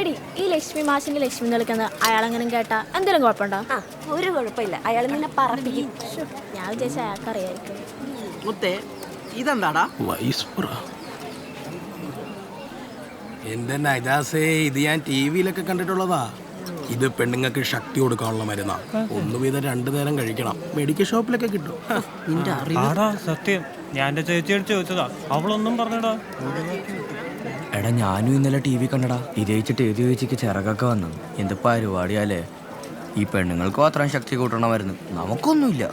എടി ഈ ലക്ഷ്മി മാഷിന്റെ ലക്ഷ്മി നിൽക്കുന്ന അയാളെങ്ങനെ കേട്ടാ എന്തെങ്കിലും കുഴപ്പമുണ്ടോ? ഒരു കുഴപ്പമില്ല, അയാൾ നിന്നെ പറപ്പിക്കും. ഞാൻ വിചാരിച്ച അയാൾക്ക് അറിയായിരിക്കും. മുത്തേ ഇതെന്താടാ? എന്റെ നജാസേ, ഇത് ഞാൻ ടിവിയിലൊക്കെ കണ്ടിട്ടുള്ളതാ. ഇത് പെണ്ണുങ്ങൾക്ക് ശക്തി കൊടുക്കാനുള്ള മരുന്നാ. 1 വീതം 2 നേരം കഴിക്കണം. മെഡിക്കൽ ഷോപ്പിലൊക്കെ കിട്ടും. ആടാ സത്യം, ഞാൻ എന്റെ ചേച്ചിയോട് ചോദിച്ചതാ, അവളൊന്നും പറഞ്ഞടാ. എടാ ഞാനും ഇന്നലെ ടി വി കണ്ടടാ. ഇത് കഴിച്ചിട്ട് ഏത് ചേച്ചിക്ക് ചിറകൊക്കെ വന്നു. എന്ത് പരിപാടിയാലേ. ഈ പെണ്ണുങ്ങൾക്ക് മാത്രം ശക്തി കൂട്ടണമായിരുന്നു, നമുക്കൊന്നുമില്ല.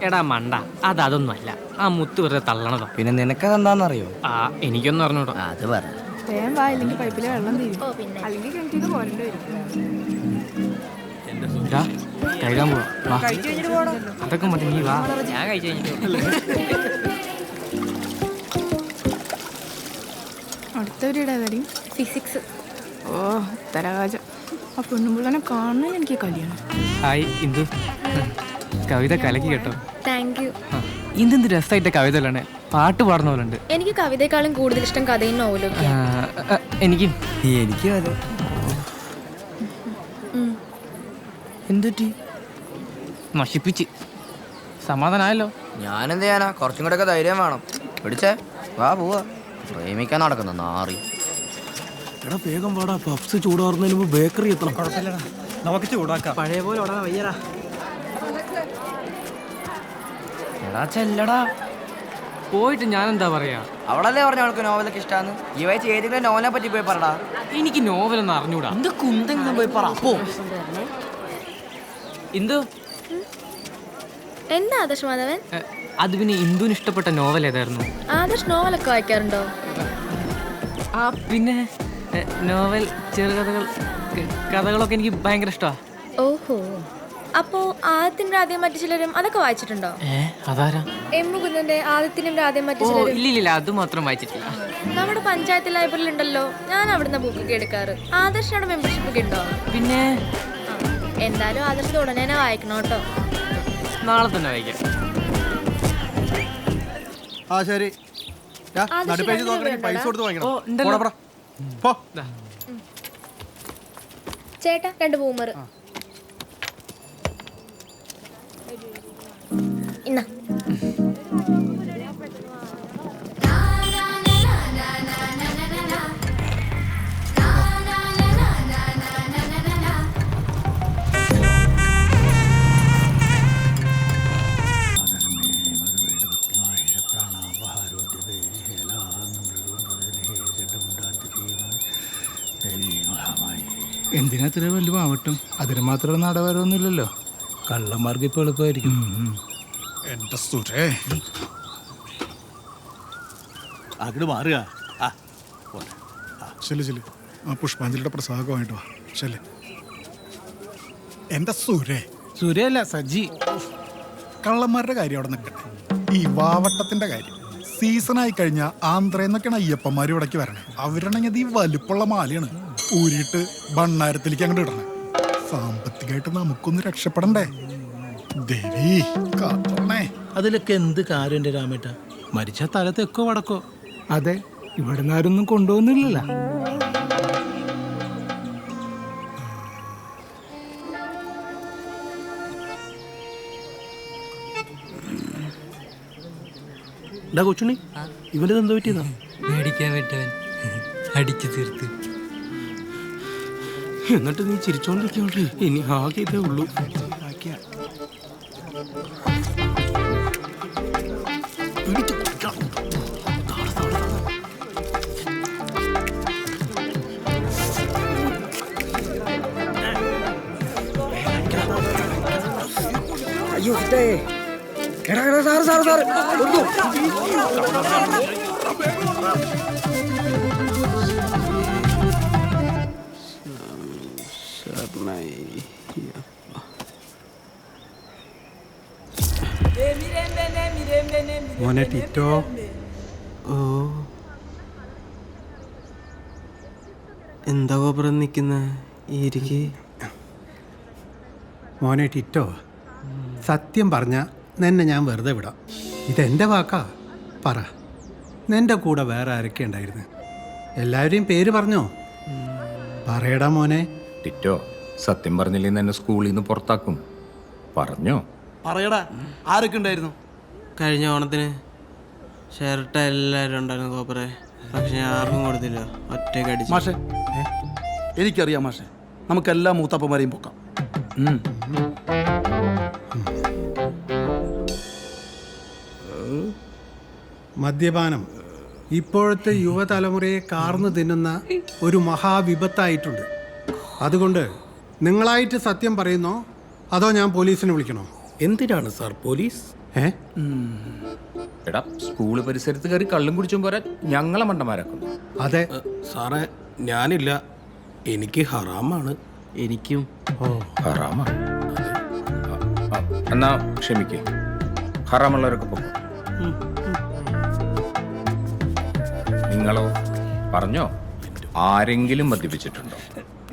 എടാ മണ്ട, അതൊന്നുമല്ല. ആ മുത്ത് വെറുതെ തള്ളണതാ. പിന്നെ നിനക്കതെന്താണെന്നറിയോ? എനിക്കൊന്നും അറിഞ്ഞൂടാ. അത് പറ. പൈപ്പിലെ വെള്ളം തീരും. അല്ലെങ്കിൽ കിണറ്റിന്ന് പോരേണ്ടി വരും. കഴുകാൻ പോവാ. അതൊക്കെ മതി, നീ വാ. ഞാൻ കഴിച്ചു കഴിഞ്ഞിട്ട് അടുത്തവരുടെ കാര്യം ഫിസിക്സ്. ഓ തരകാജം. ആ പെണ്ണുമ്പിള്ളനെ കാണാൻ എനിക്ക് കല്യാണം. ഹായ് ഇന്ദു, കവിത കലക്കി കേട്ടോ. Thank you. ഇന്തെന്ത് രസമായിട്ട് കവിതകളാണ്, പാട്ട് പാടുന്ന പോലെ ഉണ്ട്. എനിക്ക് കവിതയെക്കാളും കൂടുതൽ ഇഷ്ടം കഥയും നോവലും. എനിക്കും എനിക്കും അതെ. എന്തുറ്റി? നശിപ്പിച്ച് സമാധാനമായല്ലോ. ഞാനെന്ത് ചെയ്യാനാ, കുറച്ചും കൂടെ ഒക്കെ ധൈര്യം വേണം. പിടിച്ചേ വാ പോവാ. പ്രേമിക്കാൻ നടക്കുന്ന നാറി. എടാ വേഗം വാടാ, പപ്സ് ചൂടാറുന്നതിന് മുമ്പ് ബേക്കറി എത്തണം. കുഴപ്പമില്ലടാ, നമുക്ക് ചൂടാക്കാം. പഴയ പോലെ ഓടാ വയ്യടാ. എടാ ചെല്ലടാ. പോയിട്ട് ഞാൻ എന്താ പറയാ? അവളല്ലേ പറഞ്ഞ അവൾക്ക് നോവലൊക്കെ ഇഷ്ടാന്ന്. ഈ വയസ്സ് ഏതെങ്കിലും നോവലിനെ പറ്റി പോയി പറടാ. എനിക്ക് നോവലൊന്നും അറിഞ്ഞൂടാ. എന്ത് കുന്തെങ്കിലും പോയി പറ. ഇന്ദു, എന്താ ആദർശ് മാധവൻ? അത് പിന്നെ ഇന്ദുവിന് ഇഷ്ടപ്പെട്ട നോവൽ ഏതായിരുന്നു? ആദർശ് നോവലൊക്കെ വായിക്കാറുണ്ടോ? പിന്നെ നോവൽ, ചെറുകഥകൾ, കഥകളൊക്കെ എനിക്ക് ഭയങ്കര ഇഷ്ടമാണ്. ഓഹോ, അപ്പോ ആദ്യത്തിന്റെ ആദ്യം മറ്റു ചിലരും അതൊക്കെ വായിച്ചിട്ടുണ്ടോ? അതാരാ? എം മുകുന്ദന്റെ ആദ്യത്തിന്റെ ആദ്യം മറ്റു ഓ ചിലരും. ഇല്ലില്ല, അത് മാത്രം വായിച്ചിട്ടില്ല. നമ്മുടെ പഞ്ചായത്ത് ലൈബ്രറിയിൽ ഉണ്ടല്ലോ, ഞാൻ അവിടുന്ന് ബുക്കൊക്കെ എടുക്കാറ്. ആദർശിനോട് മെമ്പർഷിപ്പ് ഒക്കെ ഉണ്ടോ? പിന്നെ എന്തായാലും ആദർശ് ഉടനെ തന്നെ വായിക്കണം കേട്ടോ. നാളെ തന്നെ വായിക്കാം. ആ ശരി. നടുപ്പേജ് നോക്കണമെങ്കിൽ പൈസ കൊടുത്ത് വാങ്ങിക്കണം. ചേട്ടാ 2 ബൂമർ. ഇന്നാ എന്തിനാ ഇത്ര വലിയ മാവട്ടും? അതിന് മാത്രം നടവരൊന്നുമില്ലല്ലോ. കള്ളന്മാർക്ക് ഇപ്പോൾ എളുപ്പമായിരിക്കും. എന്റെ സുരേ, അങ്ങോട്ട് മാറുക. ചെല്ലു ആ പുഷ്പാഞ്ജലിയുടെ പ്രസാദമായിട്ട് വാ. ചെല്ല്. എന്റെ സുരേ. സുരയല്ല, സജ്ജി. കള്ളന്മാരുടെ കാര്യം അവിടെ നിൽക്കട്ടെ. ഈ വാവട്ടത്തിന്റെ കാര്യം സീസണായി കഴിഞ്ഞാൽ ആന്ധ്രയെന്നൊക്കെയാണ് അയ്യപ്പന്മാർ ഇവിടേക്ക് വരണേ. അവരാണെങ്കിൽ ഈ വലുപ്പുള്ള മാലയാണ് ഊരിയിട്ട് ഭണ്ണാരത്തിലേക്ക് അങ്ങോട്ട് ഇടണേ. സാമ്പത്തികമായിട്ട് നമുക്കൊന്ന് രക്ഷപ്പെടണ്ടേ? ദേവി കാത്തോണേ. അതിലൊക്കെ എന്ത് കാര്യം എൻ്റെ രാമേട്ട? മരിച്ച തല തെക്കോ വടക്കോ? അതെ, ഇവിടെ നിന്ന് ആരൊന്നും കൊണ്ടുപോകുന്നില്ലല്ലോ. കൊച്ചുണ്ണി, ഇവനത് എന്തോ പറ്റിയതാ? മേടിക്കാൻ വിട്ടവൻ അടിച്ചു തീർത്ത്. എന്നിട്ട് നീ ചിരിച്ചോണ്ടിരിക്കോട്ടെ. ഇനി ആകെ ഇതേ ഉള്ളൂ. അയ്യോ എടാ സാറ് സാറ് സാറ് മോനെ ടിറ്റോ. ഓ, എന്താ കോപ്പറം നിൽക്കുന്ന ഇരിക്ക്. മോനെ ടിറ്റോ, സത്യം പറഞ്ഞ നിന്നെ ഞാൻ വെറുതെ വിടാം. ഇതെൻ്റെ വാക്കാ. പറ, നിൻ്റെ കൂടെ വേറെ ആരൊക്കെ ഉണ്ടായിരുന്നു? എല്ലാവരെയും പേര് പറഞ്ഞോ? പറയടാ മോനെ. ടിറ്റോ, സത്യം പറഞ്ഞില്ലെങ്കിൽ എന്നെ സ്കൂളിൽ നിന്ന് പുറത്താക്കും. പറഞ്ഞോ? പറയടാ, ആരൊക്കെ ഉണ്ടായിരുന്നു? കഴിഞ്ഞ ഓണത്തിന് ഷർട്ട് എല്ലാവരും ഉണ്ടായിരുന്നു കോപ്പറെ. പക്ഷെ ഞാൻ ആർക്കും കൊടുത്തില്ല, ഒറ്റയ്ക്ക് അടിച്ചു. മാഷെ, എനിക്കറിയാം മാഷെ, നമുക്കെല്ലാ മൂത്താപ്പന്മാരെയും പൊക്കാം. മദ്യപാനം ഇപ്പോഴത്തെ യുവതലമുറയെ കാർന്നു തിന്നുന്ന ഒരു മഹാവിപത്തായിട്ടുണ്ട്. അതുകൊണ്ട് നിങ്ങളായിട്ട് സത്യം പറയുന്നോ അതോ ഞാൻ പോലീസിനെ വിളിക്കണോ? എന്തിനാണ് സാർ പോലീസ്? എടാ, സ്കൂള് പരിസരത്ത് കയറി കള്ളും കുടിച്ചും പോരാ ഞങ്ങളെ മണ്ടന്മാരാക്കുന്നു. അതെ സാറേ, ഞാനില്ല, എനിക്ക് ഹറാമാണ്. എനിക്കും. ഹറാമാ? എന്നാ ക്ഷമിക്കേ, ഹറാമുള്ളവരൊക്കെ പോകും. നിങ്ങളോ പറഞ്ഞോ? ആരെങ്കിലും മദ്യപിച്ചിട്ടുണ്ടോ?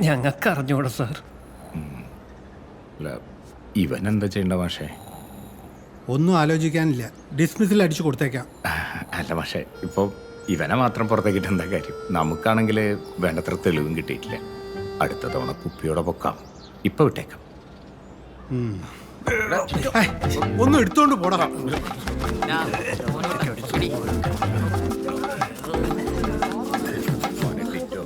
ഞങ്ങൾക്ക് അറിഞ്ഞൂടാ സാർ. അല്ല, ഇവൻ എന്താ ചെയ്യണ്ട മാഷേ? ഒന്നും ആലോചിക്കാനില്ല, ഡിസ്മിസിൽ അടിച്ചു കൊടുത്തേക്കാം. അല്ല മാഷേ, ഇപ്പോൾ ഇവനെ മാത്രം പുറത്തേക്കിട്ട് എന്താ കാര്യം? നമുക്കാണെങ്കിൽ വേണ്ടത്ര തെളിവും കിട്ടിയിട്ടില്ല. അടുത്ത തവണ കുപ്പിയോടെ പൊക്കാം. ഇപ്പൊ വിട്ടേക്കാം. ഒന്നും എടുത്തോണ്ട് പോടാ. ടിറ്റോ,